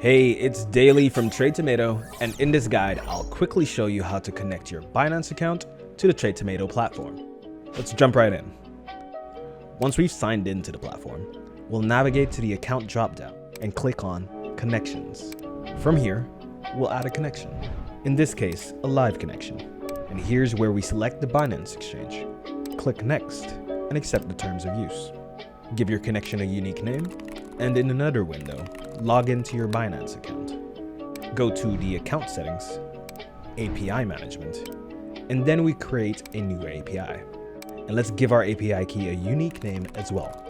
Hey, it's Daily from Tradetomato, and in this guide, I'll quickly show you how to connect your Binance account to the Tradetomato platform. Let's jump right in. Once we've signed into the platform, we'll navigate to the account dropdown and click on Connections. From here, we'll add a connection. In this case, a live connection. And here's where we select the Binance exchange. Click Next and accept the terms of use. Give your connection a unique name, and in another window, log into your Binance account. Go to the account settings, API management, and then we create a new API. And let's give our API key a unique name as well.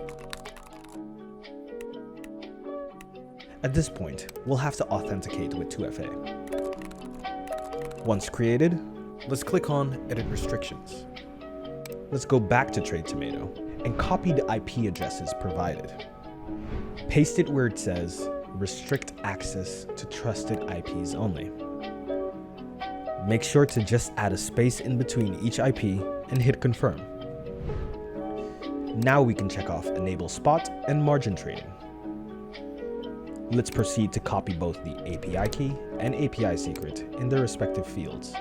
At this point, we'll have to authenticate with 2FA. Once created, let's click on Edit Restrictions. Let's go back to Tradetomato and copy the IP addresses provided. Paste it where it says Restrict Access to Trusted IPs Only. Make sure to just add a space in between each IP and hit Confirm. Now we can check off Enable Spot and Margin Trading. Let's proceed to copy both the API key and API secret in their respective fields.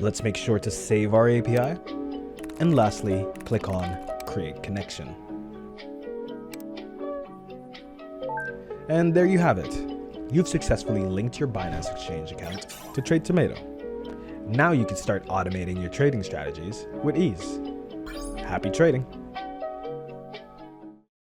Let's make sure to save our API. And lastly, click on Create Connection. And there you have it. You've successfully linked your Binance Exchange account to Tradetomato. Now you can start automating your trading strategies with ease. Happy trading!